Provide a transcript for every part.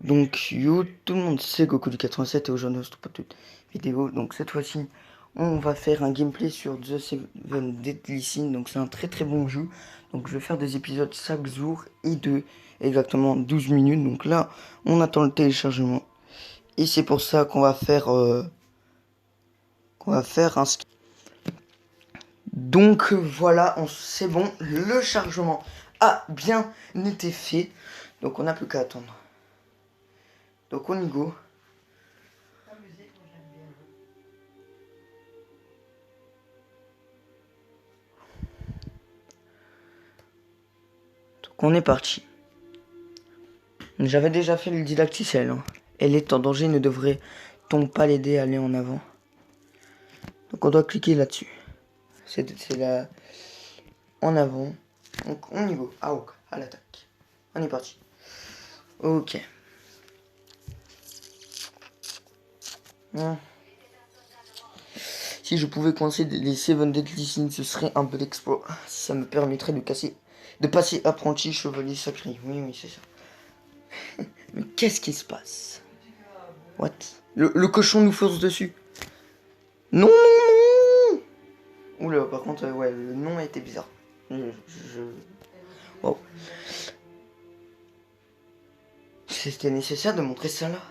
Donc yo, tout le monde sait Goku du 87 et aujourd'hui on se trouve pour toute vidéo. Donc cette fois-ci, on va faire un gameplay sur The Seven Deadly Sins. Donc c'est un très très bon jeu. Donc je vais faire des épisodes chaque jour et de exactement 12 minutes. Donc là, on attend le téléchargement. Et c'est pour ça qu'on va faire un skip. Donc voilà, c'est bon, le chargement a bien été fait. Donc on n'a plus qu'à attendre. Donc on y go. Donc on est parti. J'avais déjà fait le didacticiel. Hein. Elle est en danger, ne devrait-on pas l'aider à aller en avant? Donc on doit cliquer là-dessus. C'est là en avant. Donc on y va. Ah ok, à l'attaque. On est parti. Ok. Si je pouvais coincer les Seven Deadly Sins, ce serait un bel exploit. Ça me permettrait de passer apprenti chevalier sacré. Oui, oui, c'est ça. Mais qu'est-ce qui se passe? What? Le cochon nous force dessus. Non, non, non. Oula, par contre, ouais, le nom a été bizarre. Wow. C'était nécessaire de montrer ça là?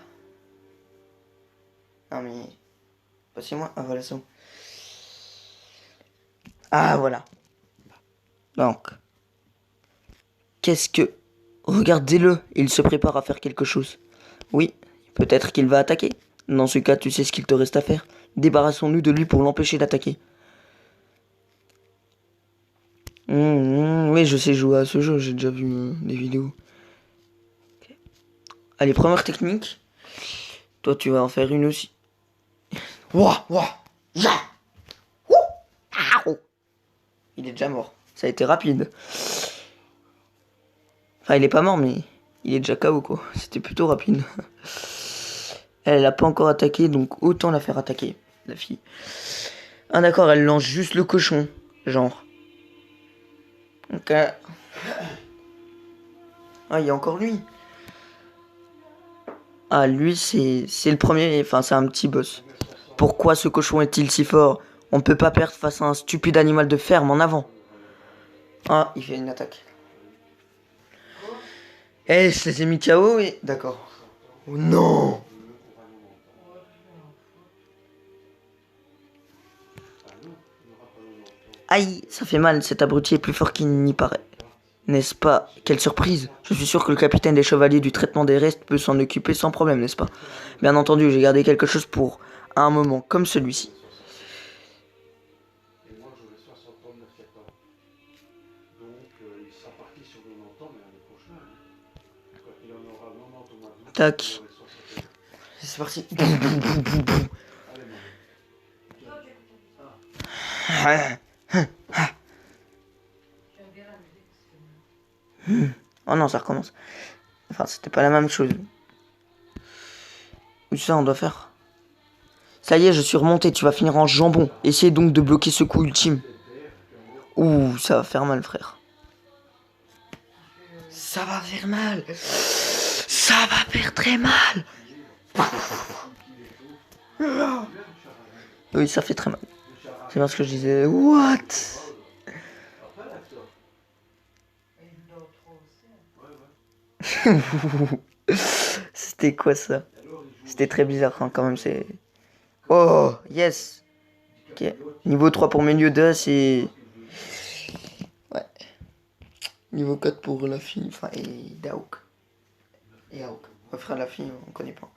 Non mais... Passez-moi. Ah voilà, ça. Ah voilà. Donc... Qu'est-ce que... Regardez-le, il se prépare à faire quelque chose. Oui, peut-être qu'il va attaquer. Dans ce cas, tu sais ce qu'il te reste à faire. Débarrassons-nous de lui pour l'empêcher d'attaquer. Oui, je sais jouer à ce jeu, j'ai déjà vu des vidéos. Okay. Allez, première technique. Toi, tu vas en faire une aussi. Ouah, ouah, ya. Il est déjà mort. Ça a été rapide. Enfin, il est pas mort, mais il est déjà KO, quoi. C'était plutôt rapide. Elle a pas encore attaqué, donc autant la faire attaquer, la fille. Ah d'accord, elle lance juste le cochon, genre. Ok. Ah, il y a encore lui. Ah, lui, c'est le premier, enfin, c'est un petit boss. Pourquoi ce cochon est-il si fort? On ne peut pas perdre face à un stupide animal de ferme en avant. Ah, il fait une attaque. Eh, je les ai mis KO et... D'accord. Oh non! Aïe, ça fait mal, cet abruti est plus fort qu'il n'y paraît. N'est-ce pas? Quelle surprise! Je suis sûr que le capitaine des chevaliers du traitement des restes peut s'en occuper sans problème, n'est-ce pas? Bien entendu, j'ai gardé quelque chose pour un moment comme celui-ci. Tac. C'est parti. Oh non, ça recommence. Enfin, c'était pas la même chose. Où ça, on doit faire? Ça y est, je suis remonté, tu vas finir en jambon. Essaye donc de bloquer ce coup ultime. Ouh, ça va faire mal, frère. Ça va faire mal. Ça va faire très mal. Oui, ça fait très mal. C'est bien ce que je disais. What? C'était quoi ça? C'était très bizarre hein, quand même. C'est. Oh, yes. Ok. Niveau 3 pour Meliodas et... Ouais. Niveau 4 pour la fille. Enfin, et Daouk. Et Aouk. Frère, la fille, on connaît pas.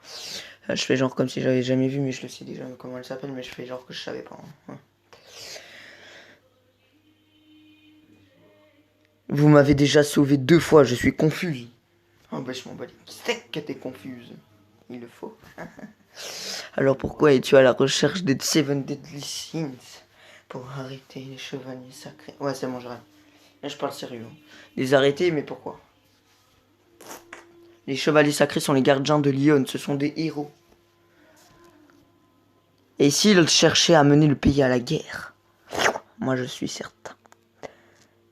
Je fais genre comme si j'avais jamais vu, mais je le sais déjà comment elle s'appelle, mais je fais genre que je savais pas. Hein. Ouais. Vous m'avez déjà sauvé 2 fois, je suis confuse. Oh bah je m'en bats les steaks que t'es confuse. Il le faut. Alors pourquoi es-tu à la recherche des Seven Deadly Sins? Pour arrêter les chevaliers sacrés. Ouais c'est bon, j'arrête. Là je parle sérieux. Les arrêter, mais pourquoi? Les chevaliers sacrés sont les gardiens de Lyon, ce sont des héros. Et s'ils cherchaient à mener le pays à la guerre? Moi je suis certain.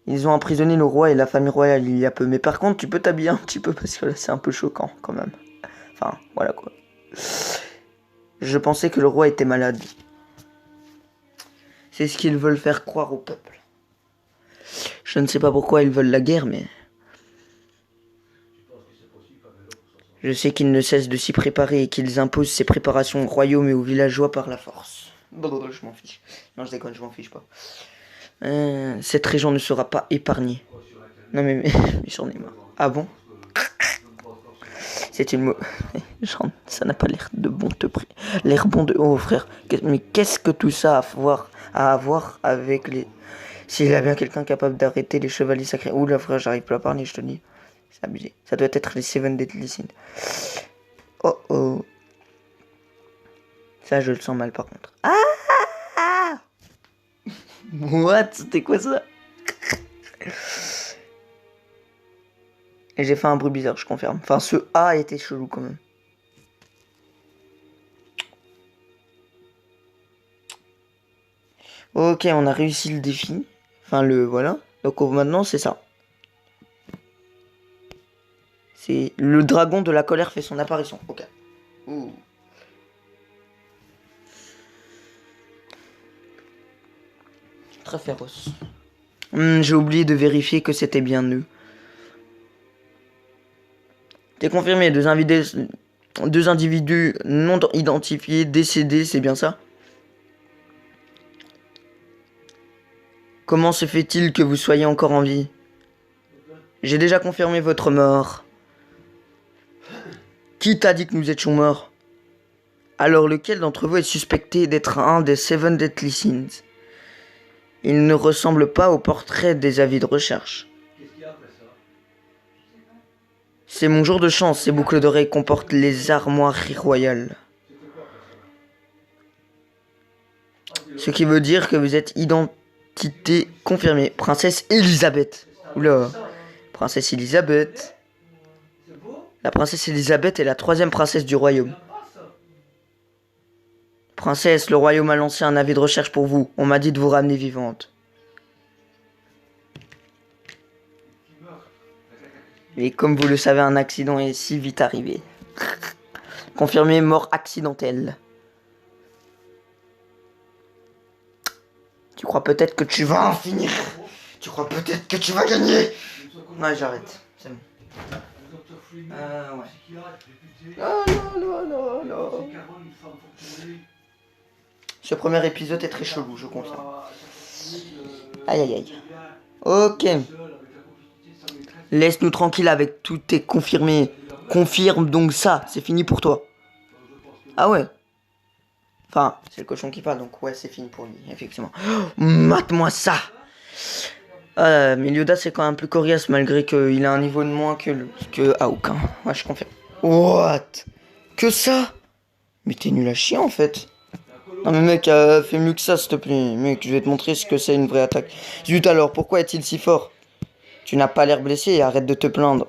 Ils ont emprisonné le roi et la famille royale il y a peu. Mais par contre, tu peux t'habiller un petit peu parce que là, c'est un peu choquant quand même. Enfin, voilà quoi. Je pensais que le roi était malade. C'est ce qu'ils veulent faire croire au peuple. Je ne sais pas pourquoi ils veulent la guerre, mais... Je sais qu'ils ne cessent de s'y préparer et qu'ils imposent ces préparations au royaume et aux villageois par la force. Je m'en fiche. Non, je déconne, je m'en fiche pas. Cette région ne sera pas épargnée. Non mais j'en ai marre. Ah bon? C'est une ça n'a pas l'air de bon te prix. L'air bon de... Oh frère, mais qu'est-ce que tout ça à avoir avec les... S'il y a bien quelqu'un capable d'arrêter les chevaliers sacrés... Oula frère, j'arrive plus à parler, je te dis. C'est abusé. Ça doit être les Seven Deadly Sins. Oh oh. Ça, je le sens mal par contre. Ah! What? C'était quoi ça? Et j'ai fait un bruit bizarre, je confirme. Enfin, ce A était chelou quand même. Ok, on a réussi le défi. Enfin, voilà. Donc maintenant, c'est ça. C'est le dragon de la colère fait son apparition. Ok. Ouh. Très féroce. J'ai oublié de vérifier que c'était bien eux. T'es confirmé, deux individus non identifiés décédés, c'est bien ça? Comment se fait-il que vous soyez encore en vie? J'ai déjà confirmé votre mort. Qui t'a dit que nous étions morts? Alors lequel d'entre vous est suspecté d'être un des Seven Deadly Sins? Il ne ressemble pas au portrait des avis de recherche. C'est mon jour de chance, ces boucles d'oreilles comportent les armoiries royales. Ce qui veut dire que vous êtes identité confirmée. Princesse Elisabeth. Oula. Princesse Elisabeth. La princesse Elisabeth est la 3e princesse du royaume. Princesse, le royaume a lancé un avis de recherche pour vous. On m'a dit de vous ramener vivante. Et comme vous le savez, un accident est si vite arrivé. Confirmé mort accidentelle. Tu crois peut-être que tu vas en finir. Tu crois peut-être que tu vas gagner. Non, j'arrête. C'est bon. Ouais. Non. Ce premier épisode est très chelou, je confirme. Aïe. Ok. Laisse-nous tranquille avec tout est confirmé. Confirme donc ça, c'est fini pour toi. Ah ouais. Enfin, c'est le cochon qui parle, donc ouais, c'est fini pour lui, effectivement. Oh, mate-moi ça. Meliodas c'est quand même plus coriace, malgré qu'il a un niveau de moins que Hawk. Hein. Ouais, je confirme. What? Que ça? Mais t'es nul à chier, en fait. Non mais mec, fais mieux que ça, s'il te plaît. Mec, je vais te montrer ce que c'est une vraie attaque. Zut alors, pourquoi est-il si fort? Tu n'as pas l'air blessé et arrête de te plaindre.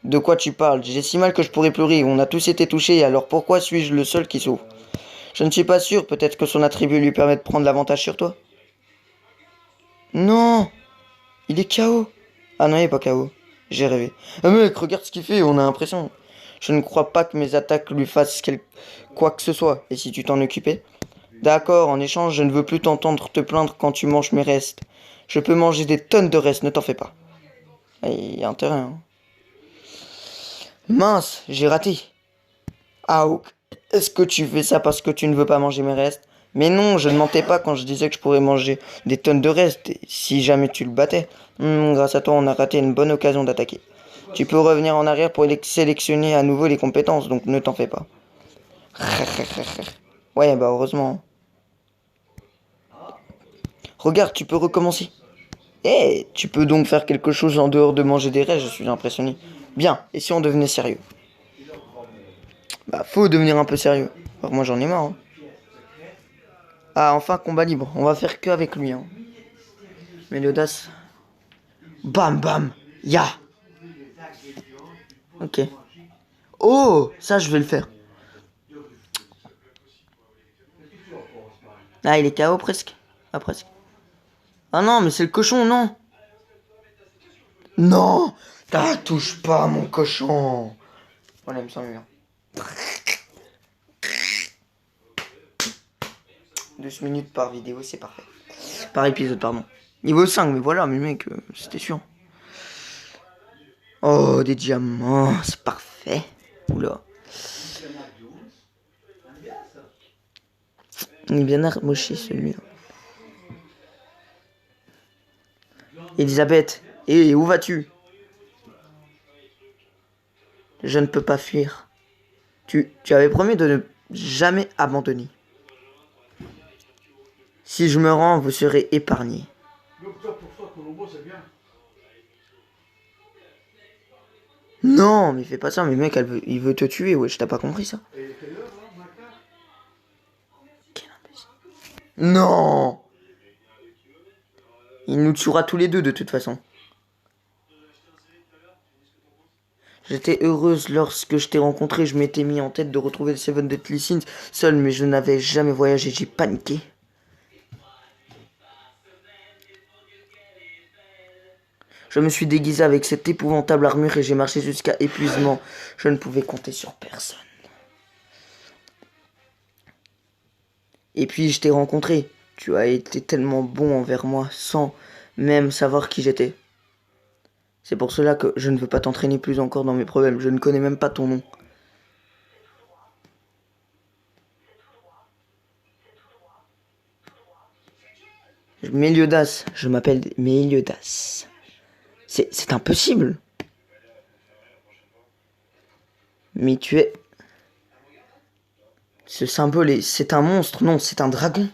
De quoi tu parles? J'ai si mal que je pourrais pleurer. On a tous été touchés, alors pourquoi suis-je le seul qui souffre? Je ne suis pas sûr, peut-être que son attribut lui permet de prendre l'avantage sur toi. Non! Il est KO. Ah non, il est pas KO. J'ai rêvé. Ah mec, regarde ce qu'il fait, on a l'impression. Je ne crois pas que mes attaques lui fassent quoi que ce soit. Et si tu t'en occupais? D'accord, en échange, je ne veux plus t'entendre te plaindre quand tu manges mes restes. Je peux manger des tonnes de restes, ne t'en fais pas. Il y a intérêt, hein. Mince, j'ai raté. Ah, est-ce que tu fais ça parce que tu ne veux pas manger mes restes? Mais non, je ne mentais pas quand je disais que je pourrais manger des tonnes de restes si jamais tu le battais. Grâce à toi, on a raté une bonne occasion d'attaquer. Tu peux revenir en arrière pour sélectionner à nouveau les compétences, donc ne t'en fais pas. Ouais, bah heureusement. Regarde, tu peux recommencer. Eh, tu peux donc faire quelque chose en dehors de manger des restes, je suis impressionné. Bien, et si on devenait sérieux? Bah, faut devenir un peu sérieux. Alors, moi, j'en ai marre. Hein. Ah, enfin, combat libre. On va faire que avec lui. Hein. Mais l'audace. Bam, bam. Ya. Ok. Oh, ça, je vais le faire. Ah, il est KO presque. Ah, presque. Ah non, mais c'est le cochon, non. Non. Ah, touche pas, mon cochon. Voilà, il me semble bien. 12 minutes par vidéo, c'est parfait. Par épisode, pardon. Niveau 5, mais voilà, mais mec, c'était sûr. Oh, des diamants, c'est parfait. Oula. Il est bien armoché celui-là. Elisabeth, hé, où vas-tu? Je ne peux pas fuir. Tu avais promis de ne jamais abandonner. Si je me rends, vous serez épargné. Non, mais fais pas ça, mais mec, il veut te tuer, wesh, t'as pas compris ça? Quel imbécile. Non! Il nous tuera tous les deux de toute façon. J'étais heureuse lorsque je t'ai rencontré, je m'étais mis en tête de retrouver le Seven Deadly Sins seul, mais je n'avais jamais voyagé, j'ai paniqué. Je me suis déguisé avec cette épouvantable armure et j'ai marché jusqu'à épuisement. Je ne pouvais compter sur personne. Et puis je t'ai rencontré. Tu as été tellement bon envers moi, sans même savoir qui j'étais. C'est pour cela que je ne veux pas t'entraîner plus encore dans mes problèmes. Je ne connais même pas ton nom. Méliodas, je m'appelle Méliodas. C'est impossible. Mais tu es... Ce symbole c'est un monstre, non, c'est un dragon.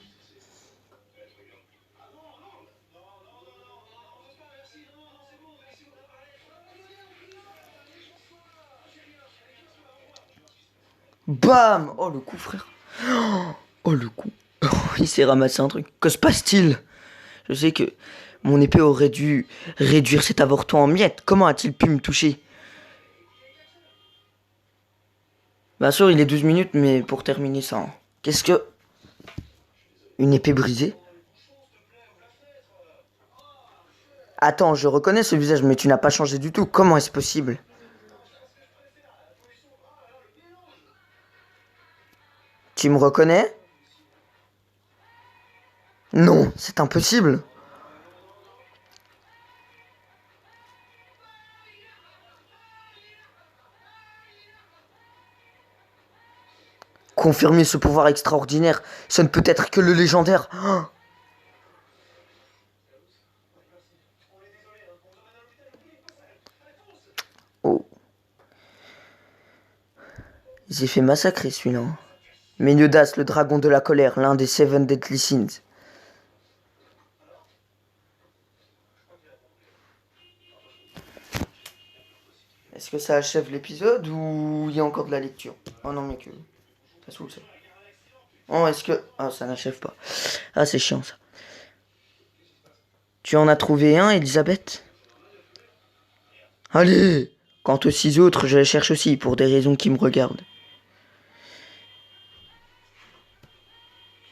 Bam! Oh le coup, frère. Oh le coup. Il s'est ramassé un truc. Que se passe-t-il? Je sais que mon épée aurait dû réduire cet avorton en miettes. Comment a-t-il pu me toucher? Bien sûr, il est 12 minutes, mais pour terminer ça... hein. Qu'est-ce que... Une épée brisée? Attends, je reconnais ce visage, mais tu n'as pas changé du tout. Comment est-ce possible? Tu me reconnais? Non, c'est impossible. Confirmer ce pouvoir extraordinaire, ce ne peut être que le légendaire. Oh. Il s'est fait massacrer celui-là. Méliodas, le dragon de la colère, l'un des Seven Deadly Sins. Est-ce que ça achève l'épisode ou il y a encore de la lecture? Oh non, mec, ça saoule ça. Oh, est-ce que... Ah, ça n'achève pas. Ah, c'est chiant ça. Tu en as trouvé un, Elisabeth? Allez! Quant aux 6 autres, je les cherche aussi, pour des raisons qui me regardent.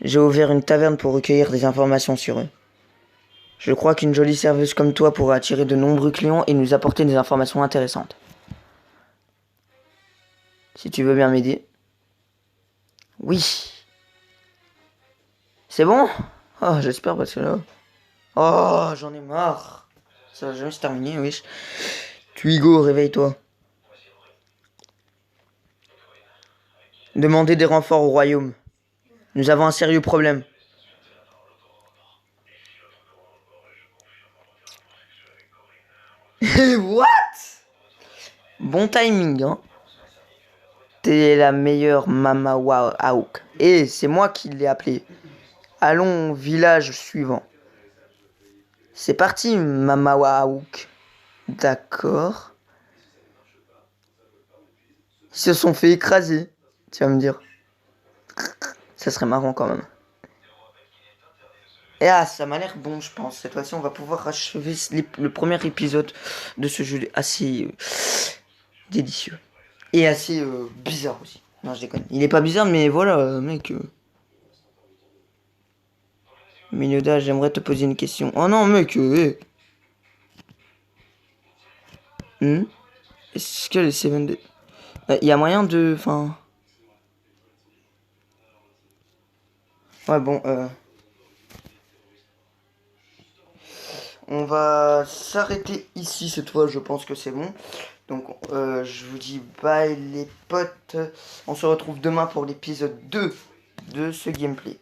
J'ai ouvert une taverne pour recueillir des informations sur eux. Je crois qu'une jolie serveuse comme toi pourra attirer de nombreux clients et nous apporter des informations intéressantes. Si tu veux bien m'aider. Oui. C'est bon? Oh, j'espère parce que là... Oh, j'en ai marre. Ça va jamais se terminer, wesh. Tuigo, réveille-toi. Demandez des renforts au royaume. Nous avons un sérieux problème. What? Bon timing, hein. T'es la meilleure Mama Aouk. Et c'est moi qui l'ai appelé. Allons au village suivant. C'est parti, Mama Aouk. D'accord. Ils se sont fait écraser. Tu vas me dire. Ça serait marrant quand même. Et ah, ça m'a l'air bon, je pense. Cette fois-ci, on va pouvoir achever le premier épisode de ce jeu assez délicieux. Et assez bizarre aussi. Non, je déconne. Il est pas bizarre, mais voilà, mec. Méliodas, j'aimerais te poser une question. Oh non, mec, hey. Est-ce que les Seven Dead... Il y a moyen de... Enfin... Ouais, bon, on va s'arrêter ici cette fois, je pense que c'est bon. Donc, je vous dis bye les potes. On se retrouve demain pour l'épisode 2 de ce gameplay.